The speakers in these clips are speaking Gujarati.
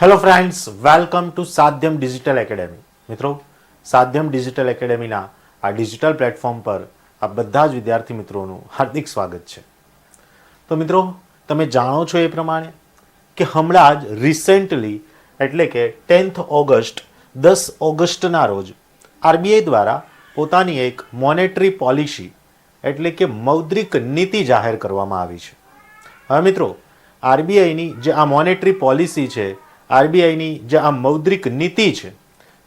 Hello friends, welcome to Sadhyam digital academy. મિત્રો, સાધ્યમ ડિજિટલ એકેડેમીના આ ડિજિટલ પ્લેટફોર્મ પર આ બધા જ વિદ્યાર્થી મિત્રોનું હાર્દિક સ્વાગત છે. તો મિત્રો, તમે જાણો છો એ પ્રમાણે કે હમણાં જ રિસેન્ટલી એટલે કે 10th ઓગસ્ટ 10 ઓગસ્ટના રોજ આરબીઆઈ દ્વારા પોતાની એક મોનેટરી પોલિસી એટલે કે મૌદ્રિક નીતિ જાહેર કરવામાં આવી છે. હવે મિત્રો, આરબીઆઈની જે આ મોનેટરી પોલિસી છે, આરબીઆઈની જે આ મૌદ્રિક નીતિ છે,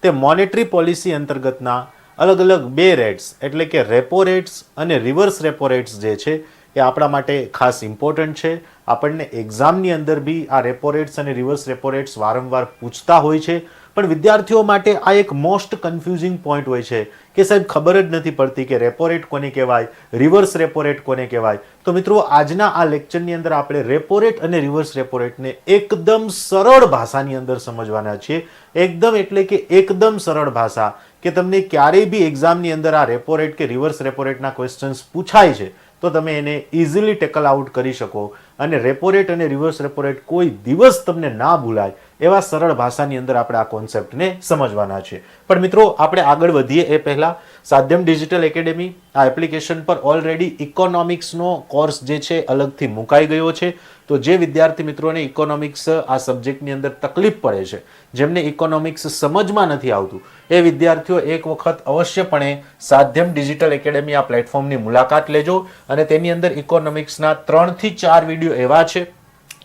તે મોનેટરી પોલિસી અંતર્ગતના અલગ અલગ બે રેટ્સ એટલે કે રેપો રેટ્સ અને રિવર્સ રેપો રેટ્સ જે છે એ આપણા માટે ખાસ ઇમ્પોર્ટન્ટ છે. આપણને એક્ઝામની અંદર બી આ રેપો રેટ્સ અને રિવર્સ રેપો રેટ્સ વારંવાર પૂછતા હોય છે, પણ વિદ્યાર્થીઓ માટે આ એક મોસ્ટ કન્ફ્યુઝિંગ પોઈન્ટ હોય છે કે સાહેબ ખબર જ નથી પડતી કે રેપો રેટ કોને કહેવાય, રિવર્સ રેપો રેટ કોને કહેવાય. તો મિત્રો, આજના આ લેક્ચરની અંદર આપણે રેપો રેટ અને રિવર્સ રેપો રેટને એકદમ સરળ ભાષાની અંદર સમજવાના છીએ. એકદમ એટલે કે એકદમ સરળ ભાષા કે તમને ક્યારેય બી એક્ઝામની અંદર આ રેપો રેટ કે રિવર્સ રેપો રેટના ક્વેશ્ચન્સ પૂછાય છે તો તમે એને ઇઝીલી ટેકલ આઉટ કરી શકો અને રેપો રેટ અને રિવર્સ રેપો રેટ કોઈ દિવસ તમને ના ભૂલાય એવા સરળ ભાષાની અંદર આપણે આ કોન્સેપ્ટને સમજવાના છે. પણ મિત્રો, આપણે આગળ વધીએ એ પહેલા સાધ્યમ ડિજિટલ એકેડેમી આ એપ્લિકેશન પર ઓલરેડી ઇકોનોમિક્સનો કોર્સ જે છે અલગથી મુકાઈ ગયો છે. તો જે વિદ્યાર્થી મિત્રોને ઇકોનોમિક્સ આ સબ્જેક્ટની અંદર તકલીફ પડે છે, જેમને ઇકોનોમિક્સ સમજમાં નથી આવતું, એ વિદ્યાર્થીઓ એક વખત અવશ્યપણે સાધ્યમ ડિજિટલ એકેડેમી આ પ્લેટફોર્મની મુલાકાત લેજો. અને તેની અંદર ઇકોનોમિક્સના 3 થી 4 વિડીયો એવા છે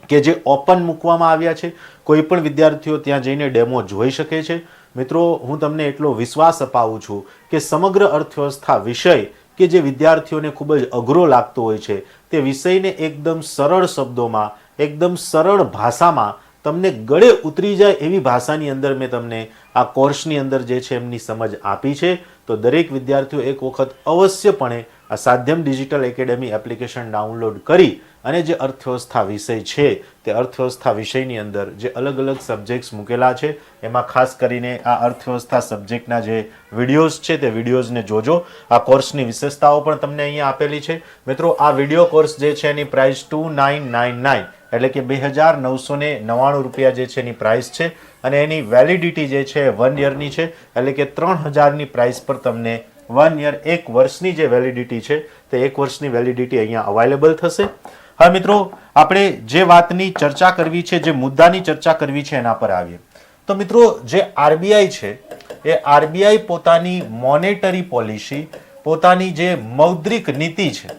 કે જે ઓપન મૂકવામાં આવ્યા છે. કોઈ પણ વિદ્યાર્થીઓ ત્યાં જઈને ડેમો જોઈ શકે છે. મિત્રો, હું તમને એટલો વિશ્વાસ અપાવું છું કે સમગ્ર અર્થવ્યવસ્થા વિષય કે જે વિદ્યાર્થીઓને ખૂબ જ અઘરો લાગતો હોય છે, તે વિષયને એકદમ સરળ શબ્દોમાં, એકદમ સરળ ભાષામાં તમને ગળે ઉતરી જાય એવી ભાષાની અંદર મેં તમને આ કોર્સની અંદર જે છે એમની સમજ આપી છે. તો દરેક વિદ્યાર્થીઓ એક વખત અવશ્યપણે આ સાધ્યમ ડિજિટલ એકેડેમી એપ્લિકેશન ડાઉનલોડ કરી અને જે અર્થવ્યવસ્થા વિષય છે તે અર્થવ્યવસ્થા વિષયની અંદર જે અલગ અલગ સબ્જેક્ટ્સ મૂકેલા છે એમાં ખાસ કરીને આ અર્થવ્યવસ્થા સબ્જેક્ટના જે વિડીયોઝ છે તે વિડીયોઝને જોજો. આ કોર્સની વિશેષતાઓ પણ તમને અહીંયા આપેલી છે. મિત્રો, આ વિડીયો કોર્સ જે છે એની પ્રાઇસ 2999 એટલે કે 2999 રૂપિયા જે છે એની પ્રાઇસ છે અને એની વેલિડિટી જે છે 1 યરની છે એટલે કે 3000ની પ્રાઇસ પર તમને 1 યર, 1 વર્ષની જે વેલિડિટી છે તે 1 વર્ષની વેલિડિટી અહીંયા અવેલેબલ થશે. હવે મિત્રો, આપણે જે વાતની ચર્ચા કરવી છે, જે મુદ્દાની ચર્ચા કરવી છે એના પર આવીએ. તો મિત્રો, જે આરબીઆઈ છે એ આરબીઆઈ પોતાની મોનેટરી પોલિસી, પોતાની જે મૌદ્રિક નીતિ છે,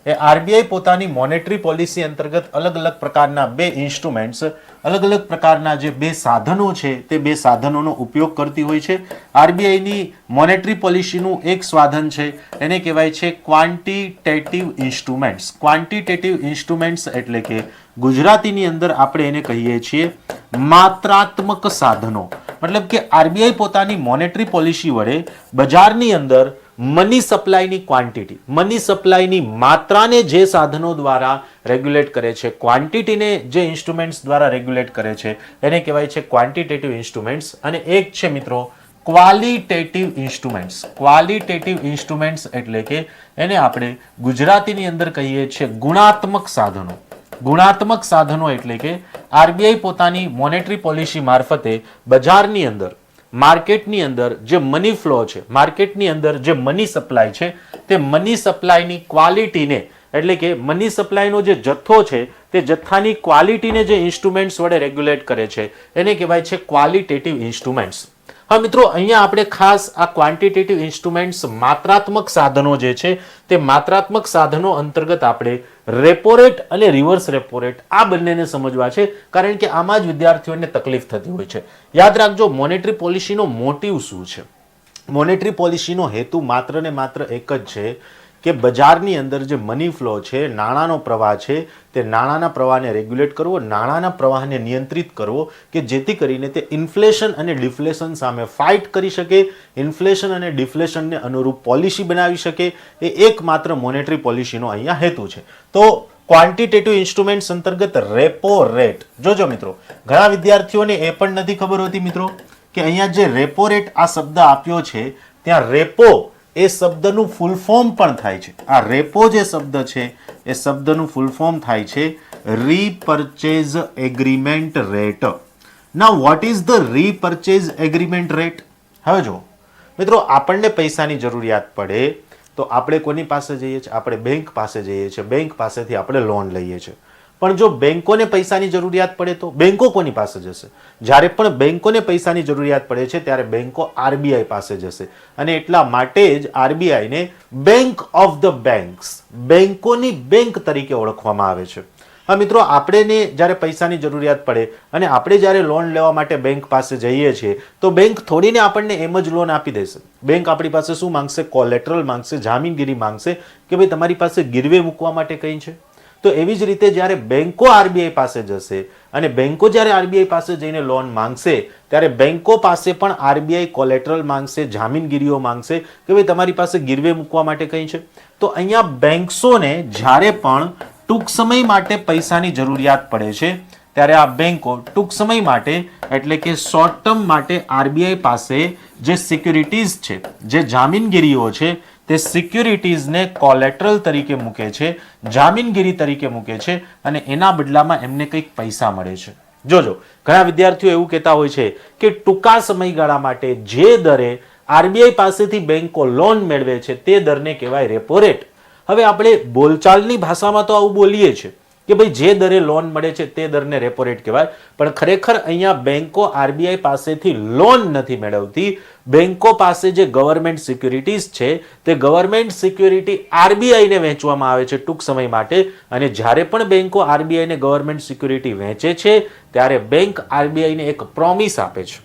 એ આરબીઆઈ પોતાની મોનેટરી પોલિસી અંતર્ગત અલગ અલગ પ્રકારના બે ઇન્સ્ટ્રુમેન્ટ્સ, અલગ અલગ પ્રકારના જે બે સાધનો છે તે બે સાધનોનો ઉપયોગ કરતી હોય છે. આરબીઆઈની મોનેટરી પોલિસીનું એક સાધન છે એને કહેવાય છે ક્વોન્ટિટેટિવ ઇન્સ્ટ્રુમેન્ટ્સ. ક્વોન્ટિટેટિવ ઇન્સ્ટ્રુમેન્ટ્સ એટલે કે ગુજરાતીની અંદર આપણે એને કહીએ છીએ માત્રાત્મક સાધનો. મતલબ કે આરબીઆઈ પોતાની મોનેટરી પોલિસી વડે બજારની અંદર મની સપ્લાયની ક્વોન્ટિટી, મની સપ્લાયની માત્રાને જે સાધનો દ્વારા રેગ્યુલેટ કરે છે, ક્વોન્ટિટીને જે ઇન્સ્ટ્રુમેન્ટ્સ દ્વારા રેગ્યુલેટ કરે છે એને કહેવાય છે ક્વોન્ટિટેટિવ ઇન્સ્ટ્રુમેન્ટ્સ. અને એક છે મિત્રો ક્વોલિટેટિવ ઇન્સ્ટ્રુમેન્ટ્સ. ક્વોલિટેટિવ ઇન્સ્ટ્રુમેન્ટ્સ એટલે કે એને આપણે ગુજરાતીની અંદર કહીએ છીએ ગુણાત્મક સાધનો. ગુણાત્મક સાધનો એટલે કે આરબીઆઈ પોતાની મોનેટરી પોલિસી મારફતે બજારની અંદર, માર્કેટની અંદર જે મની ફ્લો છે, માર્કેટની અંદર જે મની સપ્લાય છે, તે મની સપ્લાયની ક્વોલિટીને એટલે કે મની સપ્લાયનો જે જથ્થો છે તે જથ્થાની ક્વોલિટીને જે ઇન્સ્ટ્રુમેન્ટ્સ વડે રેગ્યુલેટ કરે છે એને કહેવાય છે ક્વોલિટેટિવ ઇન્સ્ટ્રુમેન્ટ્સ. હા મિત્રો, અહીંયા આપણે ખાસ આ ક્વોન્ટિટેટિવ ઇન્સ્ટ્રુમેન્ટ્સ માત્રાત્મક સાધનો જે છે તે માત્રાત્મક સાધનો અંતર્ગત આપણે રેપો રેટ અને રિવર્સ રેપો રેટ આ બંનેને સમજવા છે, કારણ કે આમાં જ વિદ્યાર્થીઓને તકલીફ થતી હોય છે. યાદ રાખજો, મોનેટરી પોલિસીનો મોટિવ શું છે? મોનેટરી પોલિસીનો હેતુ માત્ર ને માત્ર એક જ છે કે બજારની અંદર જે મની ફ્લો છે, નાણાંનો પ્રવાહ છે, તે નાણાંના પ્રવાહને રેગ્યુલેટ કરવો, નાણાંના પ્રવાહને નિયંત્રિત કરવો કે જેથી કરીને તે ઇન્ફ્લેશન અને ડિફ્લેશન સામે ફાઇટ કરી શકે, ઇન્ફ્લેશન અને ડિફ્લેશનને અનુરૂપ પોલિસી બનાવી શકે. એ એકમાત્ર મોનેટરી પોલિસીનો અહીંયા હેતુ છે. તો ક્વોન્ટિટેટિવ ઇન્સ્ટ્રુમેન્ટ્સ અંતર્ગત રેપો રેટ, જોજો મિત્રો, ઘણા વિદ્યાર્થીઓને એ પણ નથી ખબર હોતી મિત્રો કે અહીંયા જે રેપો રેટ આ શબ્દ આપ્યો છે ત્યાં રેપો એ શબ્દનું ફૂલ ફોર્મ પણ થાય છે. આ રેપો જે શબ્દ છે એ શબ્દનું ફૂલ ફોર્મ થાય છે repurchase agreement rate. Now what is the repurchase agreement rate? હવે જો મિત્રો, આપણને પૈસાની જરૂરિયાત પડે તો આપણે કોની પાસે જઈએ છીએ? આપણે બેંક પાસે જઈએ છીએ. બેંક પાસેથી આપણે લોન લઈએ છીએ. પણ જો બેંકોને પૈસાની જરૂરિયાત પડે તો બેંકો કોની પાસે જશે? જ્યારે પણ બેંકોને પૈસાની જરૂરિયાત પડે છે ત્યારે બેંકો આરબીઆઈ પાસે જશે. અને એટલા માટે જ આરબીઆઈને બેંક ઓફ ધ બેંક્સ, બેંકોની બેંક તરીકે ઓળખવામાં આવે છે. હા મિત્રો, આપણે જ્યારે પૈસાની જરૂરિયાત પડે અને આપણે જ્યારે લોન લેવા માટે બેંક પાસે જઈએ છીએ તો બેંક થોડીને આપણને એમ જ લોન આપી દેશે. બેંક આપણી પાસે શું માંગશે? કોલેટરલ માંગશે, જામીનગીરી માંગશે કે ભાઈ તમારી પાસે ગીરવે મૂકવા માટે કંઈ છે. તો એવી જ રીતે જ્યારે બેંકો આરબીઆઈ પાસે જશે અને બેંકો જ્યારે આરબીઆઈ પાસે જઈને લોન માંગશે ત્યારે બેંકો પાસે પણ આરબીઆઈ કોલેટરલ માંગશે, જામીનગીરીઓ માંગશે કે ભાઈ તમારી પાસે ગીરવે મૂકવા માટે કંઈ છે. તો અહીંયા બેંક્સોને જ્યારે પણ ટૂંક સમય માટે પૈસાની જરૂરિયાત પડે છે ત્યારે આ બેંકો ટૂંક સમય માટે એટલે કે શોર્ટ ટર્મ માટે આરબીઆઈ પાસે જે સિક્યુરિટીઝ છે, જે જામીનગીરીઓ છે, તે સિક્યુરિટીઝને કોલેટરલ તરીકે મૂકે છે, જામીનગીરી તરીકે મૂકે છે અને એના બદલામાં એમને કંઈક પૈસા મળે છે. જોજો, ઘણા વિદ્યાર્થીઓ એવું કહેતા હોય છે કે ટૂંકા સમયગાળા માટે જે દરે આરબીઆઈ પાસેથી બેંકો લોન મેળવે છે તે દરને કહેવાય રેપો રેટ. હવે આપણે બોલચાલની ભાષામાં તો આવું બોલીએ છીએ કે ભાઈ જે દરે લોન મળે છે તે દરને રેપો રેટ કહેવાય, પણ ખરેખર અહીંયા બેંકો આરબીઆઈ પાસેથી લોન નથી મેળવતી. બેંકો પાસે જે ગવર્મેન્ટ સિક્યુરિટીઝ છે તે ગવર્મેન્ટ સિક્યુરિટી આરબીઆઈને વહેંચવામાં આવે છે ટૂંક સમય માટે. અને જ્યારે પણ બેંકો આરબીઆઈને ગવર્મેન્ટ સિક્યુરિટી વહેંચે છે ત્યારે બેંક આરબીઆઈને એક પ્રોમિસ આપે છે,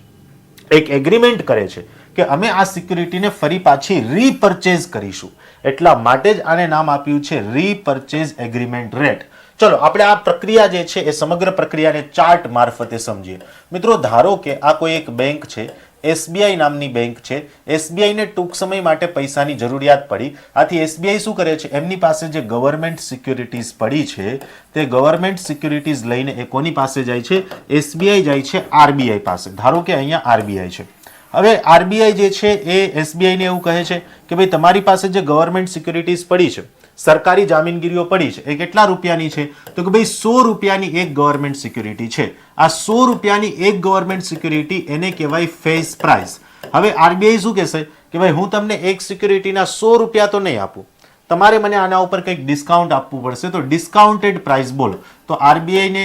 એક એગ્રીમેન્ટ કરે છે કે અમે આ સિક્યુરિટીને ફરી પાછી રીપર્ચેઝ કરીશું. એટલા માટે જ આને નામ આપ્યું છે રીપર્ચેઝ એગ્રીમેન્ટ રેટ. ચલો આપણે આ પ્રક્રિયા જે છે એ સમગ્ર પ્રક્રિયાને ચાર્ટ મારફતે સમજીએ. મિત્રો, ધારો કે આ કોઈ એક બેંક છે, એસબીઆઈ નામની બેંક છે. એસબીઆઈને ટૂંક સમય માટે પૈસાની જરૂરિયાત પડી. આથી એસબીઆઈ શું કરે છે? એમની પાસે જે ગવર્મેન્ટ સિક્યુરિટીઝ પડી છે તે ગવર્મેન્ટ સિક્યુરિટીઝ લઈને એ કોની પાસે જાય છે? એસબીઆઈ જાય છે આરબીઆઈ પાસે. ધારો કે અહીંયા આરબીઆઈ છે. હવે આરબીઆઈ જે છે એ એસબીઆઈને એવું કહે છે કે ભાઈ તમારી પાસે જે ગવર્મેન્ટ સિક્યુરિટીઝ પડી છે, સરકારી જામીનગીરીઓ પડી છે, એ કેટલા રૂપિયાની છે? તો કે ભાઈ 100 રૂપિયાની એક ગવર્મેન્ટ સિક્યુરિટી છે. આ 100 રૂપિયાની એક ગવર્મેન્ટ સિક્યુરિટી એને કહેવાય ફેસ પ્રાઇસ. હવે આરબીઆઈ શું કહેશે કે ભાઈ હું તમને એક સિક્યુરિટીના 100 રૂપિયા તો નહીં આપું, તમારે મને આના ઉપર કંઈક ડિસ્કાઉન્ટ આપવું પડશે. તો ડિસ્કાઉન્ટેડ પ્રાઇસ બોલો. તો આરબીઆઈને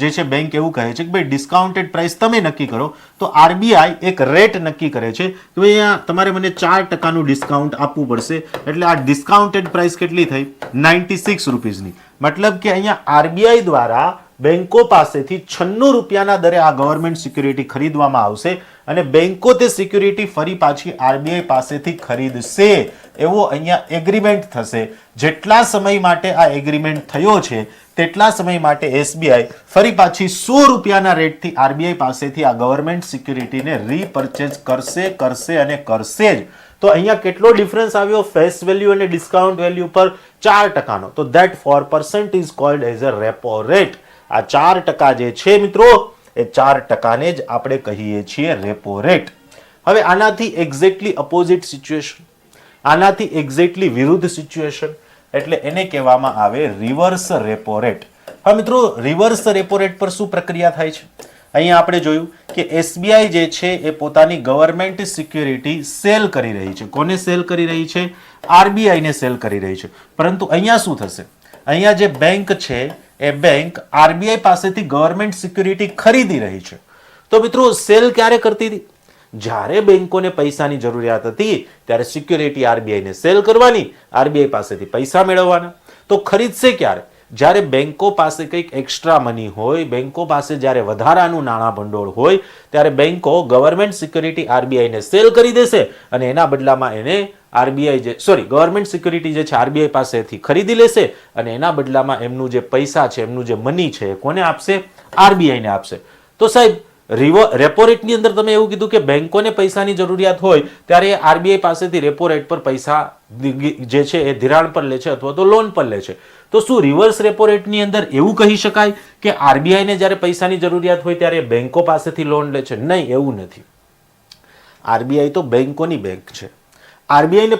જે છે બેંક એવું કહે છે કે ભાઈ ડિસ્કાઉન્ટેડ પ્રાઇસ તમે નક્કી કરો. તો આરબીઆઈ એક રેટ નક્કી કરે છે કે ભાઈ અહીંયા તમારે મને 4% ડિસ્કાઉન્ટ આપવું પડશે. એટલે આ ડિસ્કાઉન્ટેડ પ્રાઇસ કેટલી થઈ? 96 રૂપીઝની. મતલબ કે અહીંયા આરબીઆઈ દ્વારા બેંકો પાસેથી 96 રૂપિયાના દરે આ ગવર્મેન્ટ સિક્યુરિટી ખરીદવામાં આવશે અને બેંકો તે સિક્યુરિટી ફરી પાછી આરબીઆઈ પાસેથી ખરીદશે એવો અહીંયા એગ્રીમેન્ટ થશે. જેટલા સમય માટે આ એગ્રીમેન્ટ થયો છે તેટલા સમય માટે એસબીઆઈ ફરી પાછી 100 રૂપિયાના રેટથી આરબીઆઈ પાસેથી આ ગવર્મેન્ટ સિક્યુરિટીને રીપર્ચેઝ કરશે અને કરશે જ. તો અહીંયા કેટલો ડિફરન્સ આવ્યો ફેસ વેલ્યુ અને ડિસ્કાઉન્ટ વેલ્યુ પર? 4%નો. તો that 4% is called as a repo rate. આ 4% જે છે મિત્રો એ 4%ને જ આપણે કહીએ છીએ રેપો રેટ. હવે આનાથી એક્ઝેક્ટલી અપોઝિટ સિચ્યુએશન, આનાથી એક્ઝેક્ટલી વિરુદ્ધ સિચ્યુએશન એટલે એને કહેવામાં આવે રિવર્સ રેપો રેટ. હવે મિત્રો, રિવર્સ રેપો રેટ પર શું પ્રક્રિયા થાય છે? અહીંયા આપણે જોયું કે એસબીઆઈ જે છે એ પોતાની ગવર્મેન્ટ સિક્યુરિટી સેલ કરી રહી છે. કોને સેલ કરી રહી છે? આરબીઆઈને સેલ કરી રહી છે. પરંતુ અહીંયા શું થશે? અહીંયા જે બેંક છે એ બેંક આરબીઆઈ પાસેથી ગવર્મેન્ટ સિક્યુરિટી ખરીદી રહી છે. તો મિત્રો, સેલ ક્યારે કરતી હતી? જ્યારે બેંકોને પૈસાની જરૂરિયાત હતી ત્યારે સિક્યુરિટી આરબીઆઈને સેલ કરવાની, આરબીઆઈ પાસેથી પૈસા મેળવવાના. તો ખરીદશે ક્યારે? જ્યારે બેંકો પાસે કંઈક એક્સ્ટ્રા મની હોય, બેંકો પાસે જ્યારે વધારાનું નાણાં ભંડોળ હોય ત્યારે બેંકો ગવર્મેન્ટ સિક્યુરિટી આરબીઆઈને સેલ કરી દેશે અને એના બદલામાં એને ગવર્મેન્ટ સિક્યુરિટી જે છે આરબીઆઈ પાસેથી ખરીદી લેશે અને એના બદલામાં એમનું જે પૈસા છે, એમનું જે મની છે કોને આપશે? આરબીઆઈને આપશે. તો સાહેબ, રેપો રેટની અંદર તમે એવું કીધું કે બેંકોને પૈસાની જરૂરિયાત હોય ત્યારે આરબીઆઈ પાસેથી રેપો રેટ પર પૈસા જે છે એ ધિરાણ પર લે છે અથવા તો લોન પર લે છે. તો શું રિવર્સ રેપો રેટની અંદર એવું કહી શકાય કે આરબીઆઈને જ્યારે પૈસાની જરૂરિયાત હોય ત્યારે બેંકો પાસેથી લોન લે છે? નહીં, એવું નથી. આરબીઆઈ તો બેંકોની બેંક છે આરબીઆઈ ને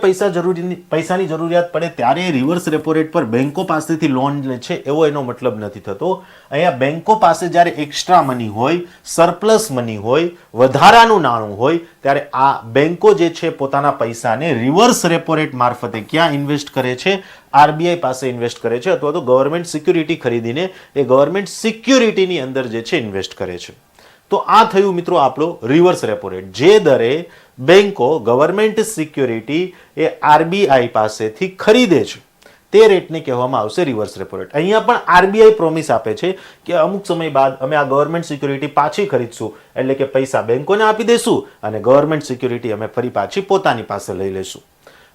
પૈસાની જરૂરિયાત પડે ત્યારે રિવર્સ રેપો રેટ પર બેંકો પાસેથી લોન લે છે એવો એનો મતલબ નથી થતો. અહીંયા બેંકો પાસે જ્યારે એક્સ્ટ્રા મની હોય, સરપ્લસ મની હોય, વધારાનું નાણું હોય ત્યારે આ બેંકો જે છે પોતાના પૈસાને રિવર્સ રેપો રેટ મારફતે ક્યાં ઇન્વેસ્ટ કરે છે? આરબીઆઈ પાસે ઇન્વેસ્ટ કરે છે અથવા તો ગવર્મેન્ટ સિક્યુરિટી ખરીદીને એ ગવર્મેન્ટ સિક્યુરિટીની અંદર જે છે ઇન્વેસ્ટ કરે છે. તો આ થયું મિત્રો આપણો રિવર્સ રેપો રેટ. જે દરે બેંકો ગવર્મેન્ટ સિક્યુરિટી એ આરબીઆઈ પાસેથી ખરીદે છે તે રેટને કહેવામાં આવશે રિવર્સ રેપો રેટ. અહીંયા પણ આરબીઆઈ પ્રોમિસ આપે છે કે અમુક સમય બાદ અમે આ ગવર્મેન્ટ સિક્યુરિટી પાછી ખરીદશું, એટલે કે પૈસા બેંકોને આપી દેશું અને ગવર્મેન્ટ સિક્યુરિટી અમે ફરી પાછી પોતાની પાસે લઈ લેશું.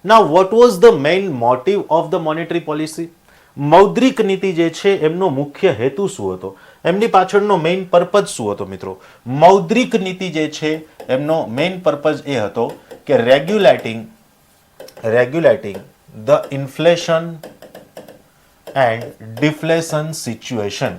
Now what was the main motive of the monetary policy? મૌદ્રિક નીતિ જે છે એમનો મુખ્ય હેતુ શું હતો? એમની પાછળનો મેઇન પર્પઝ શું હતો મિત્રો? મૌદ્રિક નીતિ જે છે એમનો મેઇન પર્પઝ એ હતો કે regulating the inflation and deflation situation.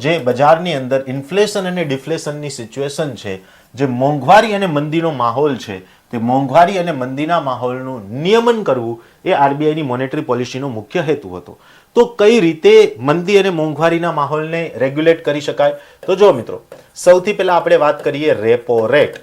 જે બજારની અંદર ઇન્ફ્લેશન અને ડિફ્લેશનની સિચ્યુએશન છે, જે મોંઘવારી અને મંદીનો માહોલ છે, તે મોંઘવારી અને મંદીના માહોલનું નિયમન કરવું એ આરબીઆઈની મોનેટરી પોલિસીનો મુખ્ય હેતુ હતો. તો કઈ રીતે મંદી અને મોંઘવારીના માહોલને રેગ્યુલેટ કરી શકાય? તો જો મિત્રો, સૌથી પહેલા આપણે વાત કરીએ રેપો રેટ.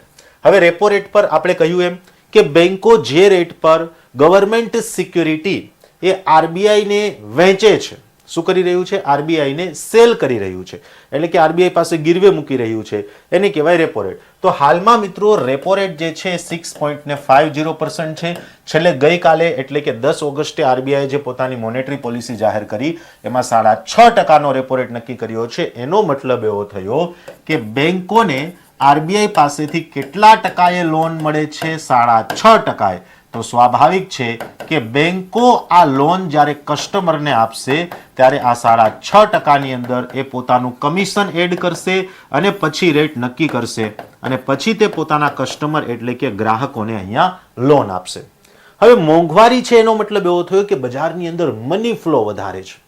હવે રેપો રેટ પર આપણે કહ્યું એમ કે બેંકો જે રેટ પર ગવર્મેન્ટ સિક્યુરિટી એ આરબીઆઈ ને વેચે છે, શું કરી રહ્યું છે? આરબીઆઈ ને સેલ કરી રહ્યું છે, એટલે કે આરબીઆઈ પાસે ગીરવે મૂકી રહ્યું છે, એને કહેવાય રેપો રેટ. તો હાલમાં મિત્રો રેપો રેટ જે છે 6.50% છે. છેલ્લે ગઈકાલે એટલે કે 10 ઓગસ્ટે આરબીઆઈ જે પોતાની મોનેટરી પોલિસી જાહેર કરી એમાં 6.5% રેપો રેટ નક્કી કર્યો છે. એનો મતલબ એવો થયો કે બેંકોને આરબીઆઈ પાસેથી કેટલા ટકાએ લોન મળે છે? 6.5%. તો સ્વાભાવિક છે કે બેંકો આ લોન જ્યારે કસ્ટમરને આપશે ત્યારે આ 6.5%ની અંદર એ પોતાનું કમિશન એડ કરશે અને પછી રેટ નક્કી કરશે અને પછી તે પોતાના કસ્ટમર એટલે કે ગ્રાહકોને અહીંયા લોન આપશે. હવે મોંઘવારી છે એનો મતલબ એવો થયો કે બજારની અંદર મની ફ્લો વધારે છે,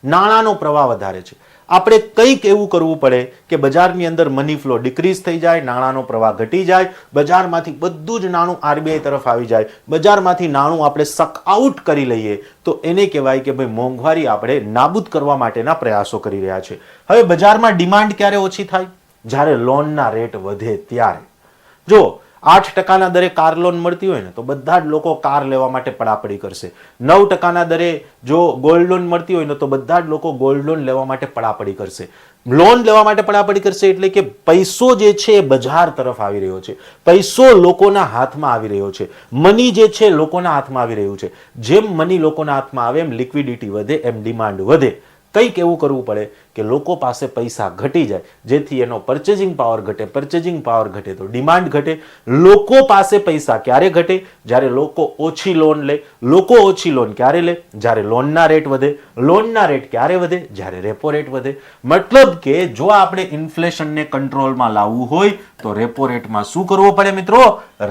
નાણાંનો પ્રવાહ વધારે છે. આપણે કંઈક એવું કરવું પડે કે બજારની અંદર મની ફ્લો ડિક્રીઝ થઈ જાય, નાણાંનો પ્રવાહ ઘટી જાય, બજારમાંથી બધું જ નાણું આરબીઆઈ તરફ આવી જાય, બજારમાંથી નાણું આપણે સક આઉટ કરી લઈએ, તો એને કહેવાય કે ભાઈ મોંઘવારી આપણે નાબૂદ કરવા માટેના પ્રયાસો કરી રહ્યા છે. હવે બજારમાં ડિમાન્ડ ક્યારે ઓછી થાય? જ્યારે લોનના રેટ વધે ત્યારે. જો 8% દરે કાર લોન મળતી હોય ને તો બધા જ લોકો કાર લેવા માટે પડાપડી કરશે. 9% દરે જો ગોલ્ડ લોન મળતી હોય ને તો બધા જ લોકો ગોલ્ડ લોન લેવા માટે પડાપડી કરશે. લોન લેવા માટે પડાપડી કરશે એટલે કે પૈસો જે છે એ બજાર તરફ આવી રહ્યો છે, પૈસો લોકોના હાથમાં આવી રહ્યો છે, મની જે છે લોકોના હાથમાં આવી રહ્યું છે. જેમ મની લોકોના હાથમાં આવે એમ લિક્વિડિટી વધે, એમ ડિમાન્ડ વધે. કંઈક એવું કરવું પડે કે લોકો પાસે પૈસા ઘટી જાય જેથી એનો પરચેઝિંગ પાવર ઘટે. પરચેઝિંગ પાવર ઘટે તો ડિમાન્ડ ઘટે. લોકો પાસે પૈસા ક્યારે ઘટે? જ્યારે લોકો ઓછી લોન લે. લોકો ઓછી લોન ક્યારે લે? જ્યારે લોનના રેટ વધે. લોનના રેટ ક્યારે વધે? જ્યારે રેપો રેટ વધે. મતલબ કે જો આપણે ઇન્ફ્લેશનને કંટ્રોલમાં લાવવું હોય તો રેપો રેટમાં શું કરવું પડે મિત્રો?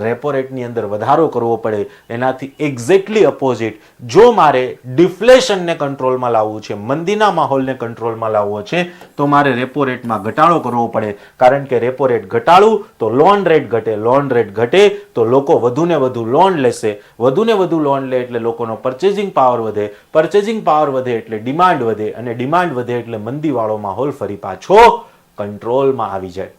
રેપો રેટની અંદર વધારો કરવો પડે. એનાથી એક્ઝેક્ટલી અપોઝિટ, જો મારે ડિફ્લેશનને કંટ્રોલમાં લાવવું છે, મંદીના માહોલને કંટ્રોલમાં લાવવો છે, તો મારે રેપો રેટમાં ઘટાડો કરવો પડે. કારણ કે રેપો રેટ ઘટાડું તો લોન રેટ ઘટે, લોન રેટ ઘટે તો લોકો વધુને વધુ લોન લેશે, વધુને વધુ લોન લે એટલે લોકોનો પરચેઝિંગ પાવર વધે, પરચેઝિંગ પાવર વધે એટલે ડિમાન્ડ વધે અને ડિમાન્ડ વધે એટલે મંદીવાળો માહોલ ફરી પાછો કંટ્રોલમાં આવી જાય.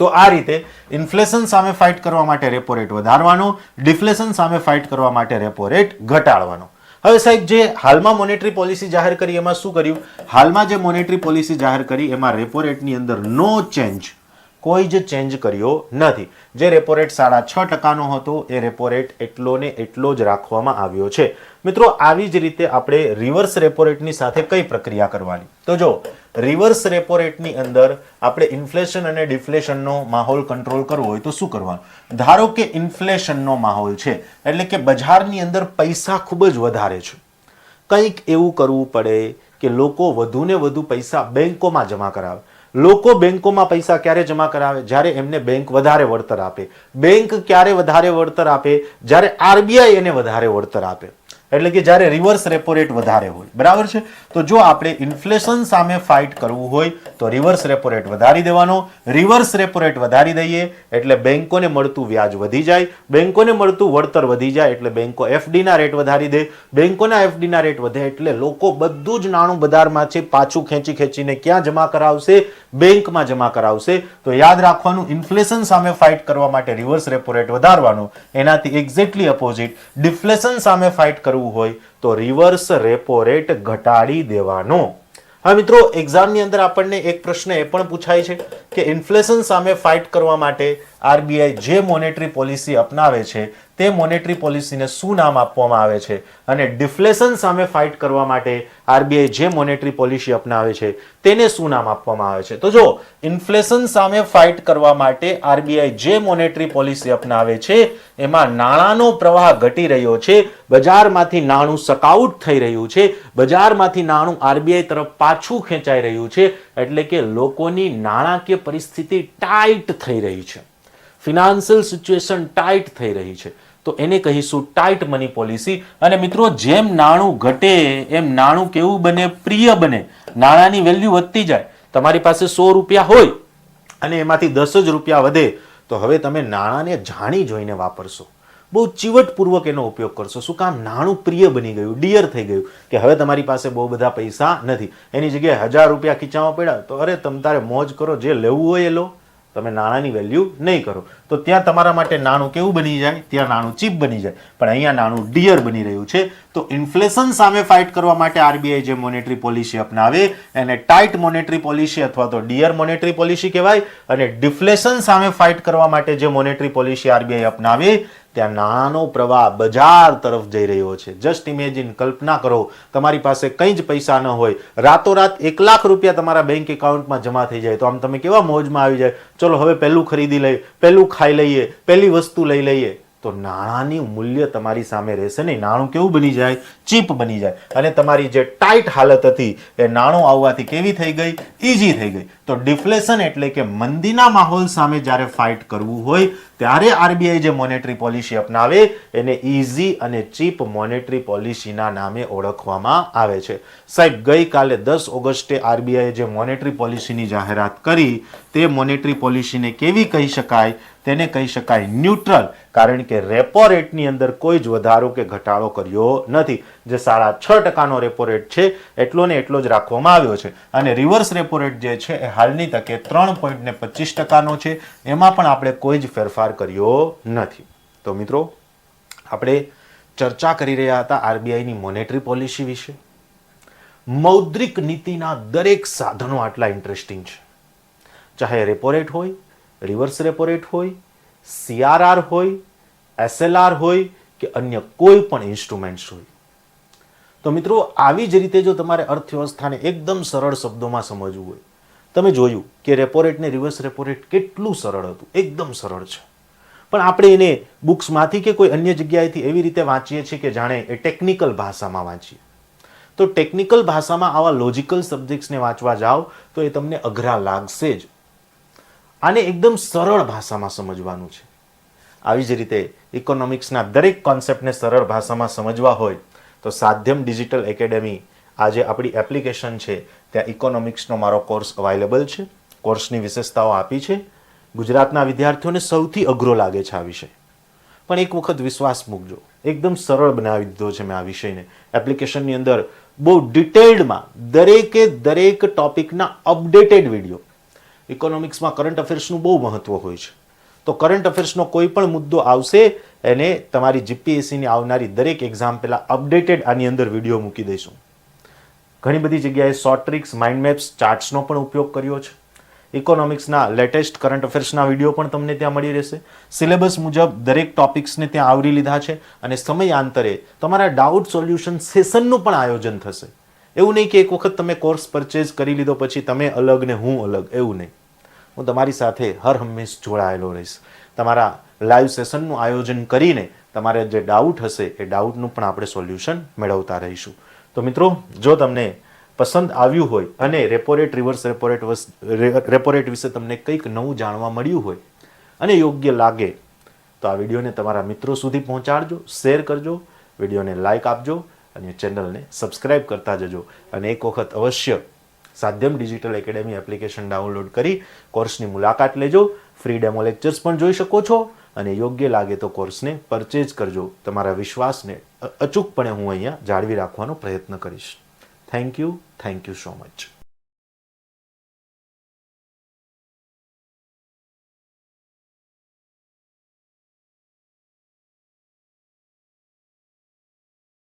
તો આ રીતે ઇન્ફ્લેશન સામે ફાઇટ કરવા માટે રેપો રેટ વધારવાનો, ડિફ્લેશન સામે ફાઇટ કરવા માટે રેપો રેટ ઘટાડવાનો. હવે સાહેબ જે હાલમાં મોનેટરી પોલિસી જાહેર કરી એમાં શું કર્યું? હાલમાં જે મોનેટરી પોલિસી જાહેર કરી એમાં રેપો રેટની અંદર નો ચેન્જ, કોઈ જ ચેન્જ કર્યો નથી. જે રેપો રેટ 6.5%નો હતો એ રેપો રેટ એટલો ને એટલો જ રાખવામાં આવ્યો છે. મિત્રો આવી જ રીતે આપણે રિવર્સ રેપો રેટની સાથે કઈ પ્રક્રિયા કરવાની? તો જો રિવર્સ રેપો રેટની અંદર આપણે ઇન્ફ્લેશન અને ડિફ્લેશનનો માહોલ કંટ્રોલ કરવો હોય તો શું કરવાનું? ધારો કે ઇન્ફ્લેશનનો માહોલ છે એટલે કે બજારની અંદર પૈસા ખૂબ જ વધારે છે. કંઈક એવું કરવું પડે કે લોકો વધુને વધુ પૈસા બેંકોમાં જમા કરાવે. લોકો બેંકોમાં પૈસા ક્યારે જમા કરાવે? જ્યારે એમને બેંક વધારે વળતર આપે. બેંક ક્યારે વધારે વળતર આપે? જ્યારે આરબીઆઈ એને વધારે વળતર આપે. એટલે કે જ્યારે રિવર્સ રેપો રેટ વધારે હોય, બરાબર છે. તો તો જો આપણે ઇન્ફ્લેશન સામે ફાઇટ કરવું હોય તો રિવર્સ રેપો રેટ વધારી દેવાનો. રિવર્સ રેપો રેટ વધારી દઈએ એટલે બેંકોને મળતું વ્યાજ વધી જાય, બેંકોને મળતું વળતર વધી જાય એટલે બેંકો એફડી ના રેટ વધારી દે, બેંકોના એફડી ના રેટ વધે એટલે લોકો બધું જ નાણું બજારમાંથી પાછું ખેંચીને ક્યાં જમા કરાવશે? બેંકમાં જમા કરાવશે. તો યાદ રાખવાનું, ઇન્ફ્લેશન સામે ફાઇટ કરવા માટે રિવર્સ રેપો રેટ વધારવાનો, એનાથી એક્ઝેક્ટલી અપોઝિટ ડિફ્લેશન સામે ફાઇટ કરવું હોય તો રિવર્સ રેપો રેટ ઘટાડી દેવાનો. હા મિત્રો, એક્ઝામની અંદર આપણને એક પ્રશ્ન એ પણ પૂછાય છે કે ઇન્ફ્લેશન સામે ફાઇટ કરવા માટે આરબીઆઈ જે મોનેટરી પોલિસી અપનાવે છે તે મોનેટરી પોલિસીને શું નામ આપવામાં આવે છે, અને ડિફ્લેશન સામે ફાઇટ કરવા માટે આરબીઆઈ જે મોનેટરી પોલિસી અપનાવે છે તેને શું નામ આપવામાં આવે છે. તો જો ઇન્ફ્લેશન સામે ફાઇટ કરવા માટે આરબીઆઈ જે મોનેટરી પોલિસી અપનાવે છે એમાં નાણાંનો પ્રવાહ ઘટી રહ્યો છે, બજારમાંથી નાણું સકાઉટ થઈ રહ્યું છે, બજારમાંથી નાણું આરબીઆઈ તરફ પાછું ખેંચાઈ રહ્યું છે, એટલે કે લોકોની નાણાકીય પરિસ્થિતિ ટાઈટ થઈ રહી છે, ફિનાન્શિયલ સિચ્યુએશન ટાઈટ થઈ રહી છે, તો એને કહીશું ટાઈટ મની પોલિસી. અને મિત્રો, જેમ નાણું ઘટે એમ નાણું કેવું બને? પ્રિય બને. નાણાંની વેલ્યુ વધતી જાય. તમારી પાસે 100 રૂપિયા હોય અને એમાંથી 10 જ રૂપિયા વધે તો હવે તમે નાણાંને જાણી જોઈને વાપરશો, બહુ ચીવટપૂર્વક એનો ઉપયોગ કરશો. શું કામ? નાણું પ્રિય બની ગયું, ડિયર થઈ ગયું, કે હવે તમારી પાસે બહુ બધા પૈસા નથી. એની જગ્યાએ 1000 રૂપિયા ખીચામાં પડ્યા તો અરે તમ તારે મોજ કરો, જે લેવું હોય એ લો, તમે નાણાંની વેલ્યુ નહીં કરો. તો ત્યાં તમારા માટે નાણું કેવું બની જાય? ત્યાં નાણું ચીપ બની જાય. પણ અહીંયા નાણું ડિયર બની રહ્યું છે. તો ઇન્ફ્લેશન સામે ફાઇટ કરવા માટે આરબીઆઈ જે મોનેટરી પોલિસી અપનાવે એને ટાઈટ મોનેટરી પોલિસી અથવા તો ડિયર મોનેટરી પોલિસી કહેવાય. અને ડિફ્લેશન સામે ફાઇટ કરવા માટે જે મોનેટરી પોલિસી આરબીઆઈ અપનાવે ત્યાં નાણાંનો પ્રવાહ બજાર તરફ જઈ રહ્યો છે. જસ્ટ ઇમેજિન, કલ્પના કરો, તમારી પાસે કંઈ જ પૈસા ન હોય, રાતોરાત 1 લાખ રૂપિયા તમારા બેંક એકાઉન્ટમાં જમા થઈ જાય તો આમ તમે કેવા મોજમાં આવી જાય, ચલો હવે પહેલું ખરીદી લઈએ, પહેલું ખાઈ લઈએ, પહેલી વસ્તુ લઈ લઈએ. તો નાણાંની મૂલ્ય તમારી સામે રહેશે નહીં. નાણું કેવું બની જાય? ચીપ બની જાય. અને તમારી જે ટાઈટ હાલત હતી એ નાણું આવવાથી કેવી થઈ ગઈ? ઈઝી થઈ ગઈ. તો ડિફ્લેશન એટલે કે મંદીના માહોલ સામે જ્યારે ફાઇટ કરવું હોય ત્યારે આરબીઆઈ જે મોનેટરી પોલિસી અપનાવે એને ઈઝી અને ચીપ મોનેટરી પોલિસીના નામે ઓળખવામાં આવે છે. સાહેબ, ગઈકાલે 10 ઓગસ્ટે આરબીઆઈએ જે મોનેટરી પોલિસીની જાહેરાત કરી તે મોનેટરી પોલિસીને કેવી કહી શકાય? તેને કહી શકાય ન્યુટ્રલ, કારણ કે રેપો રેટની અંદર કોઈ જ વધારો કે ઘટાડો કર્યો નથી. જે 6.5% રેપો રેટ છે એટલો ને એટલો જ રાખવામાં આવ્યો છે. અને રિવર્સ રેપો રેટ જે છે એ હાલની તકે 3.25%નો છે, એમાં પણ આપણે કોઈ જ ફેરફાર કર્યો નથી. તો મિત્રો, આપણે ચર્ચા કરી રહ્યા હતા આરબીઆઈની મોનેટરી પોલિસી વિશે. મૌદ્રિક નીતિના દરેક સાધનો આટલા ઇન્ટરેસ્ટિંગ છે, ચાહે રેપો રેટ હોય, રિવર્સ રેપો રેટ હોય, સીઆરઆર હોય, એસએલઆર હોય કે અન્ય કોઈ પણ ઇન્સ્ટ્રુમેન્ટ્સ હોય. તો મિત્રો, આવી જ રીતે જો તમારે અર્થવ્યવસ્થાને એકદમ સરળ શબ્દોમાં સમજવું હોય, તમે જોયું કે રેપો રેટ ને રિવર્સ રેપો રેટ કેટલું સરળ હતું, એકદમ સરળ છે. પણ આપણે એને બુક્સમાંથી કે કોઈ અન્ય જગ્યાએથી એવી રીતે વાંચીએ છીએ કે જાણે એ ટેકનિકલ ભાષામાં વાંચીએ. તો ટેકનિકલ ભાષામાં આવા લોજિકલ સબ્જેક્ટ્સને વાંચવા જાઓ તો એ તમને અઘરા લાગશે જ. આને એકદમ સરળ ભાષામાં સમજવાનું છે. આવી જ રીતે ઇકોનોમિક્સના દરેક કોન્સેપ્ટને સરળ ભાષામાં સમજવા હોય તો સાધ્યમ ડિજિટલ એકેડેમી આજે આપણી એપ્લિકેશન છે ત્યાં ઇકોનોમિક્સનો મારો કોર્સ અવેલેબલ છે. કોર્સની વિશેષતાઓ આપી છે. ગુજરાતના વિદ્યાર્થીઓને સૌથી અઘરો લાગે છે આ વિષય, પણ એક વખત વિશ્વાસ મૂકજો, એકદમ સરળ બનાવી દીધો છે મેં આ વિષયને. એપ્લિકેશનની અંદર બહુ ડિટેલ્ડમાં દરેકે દરેક ટોપિકના અપડેટેડ વિડીયો. ઇકોનોમિક્સમાં કરંટ અફેર્સનું બહુ મહત્વ હોય છે, તો કરંટ અફેર્સનો કોઈ પણ મુદ્દો આવશે એને તમારી જીપીએસસીની આવનારી દરેક એક્ઝામ પહેલા અપડેટેડ આની અંદર વિડીયો મૂકી દઈશું. ઘણી બધી જગ્યાએ શોર્ટ ટ્રિક્સ, માઇન્ડ મેપ્સ, ચાર્ટ્સનો પણ ઉપયોગ કર્યો છે. ઇકોનોમિક્સના લેટેસ્ટ કરંટ અફેર્સના વિડીયો પણ તમને ત્યાં મળી રહેશે. સિલેબસ મુજબ દરેક ટોપિક્સને ત્યાં આવરી લીધા છે અને સમયાંતરે તમારા ડાઉટ સોલ્યુશન સેશનનું પણ આયોજન થશે. એવું નહીં કે એક વખત તમે કોર્સ પરચેઝ કરી લીધો પછી તમે અલગ ને હું અલગ, એવું નહીં. હું તમારી સાથે હર હંમેશ જોડાયેલો રહીશ. તમારા લાઈવ સેશનનું આયોજન કરીને તમારે જે ડાઉટ હશે એ ડાઉટનું પણ આપણે સોલ્યુશન મેળવતા રહીશું. તો મિત્રો, જો તમને પસંદ આવ્યું હોય અને repo rate, reverse repo rate વિશે તમને કંઈક નવું જાણવા મળ્યું હોય અને યોગ્ય લાગે તો આ વિડીયોને તમારા મિત્રો સુધી પહોંચાડજો, શેર કરજો, વિડીયોને લાઇક આપજો અને ચેનલને સબસ્ક્રાઇબ કરતા જજો અને એક વખત અવશ્ય સાધ્યમ ડિજિટલ એકેડેમી એપ્લિકેશન ડાઉનલોડ કરી કોર્સની મુલાકાત લેજો. ફ્રી ડેમો લેક્ચર્સ પણ જોઈ શકો છો અને યોગ્ય લાગે તો કોર્સને પરચેઝ કરજો. તમારા વિશ્વાસને અચૂકપણે હું અહીંયા જાળવી રાખવાનો પ્રયત્ન કરીશ. Thank you so much.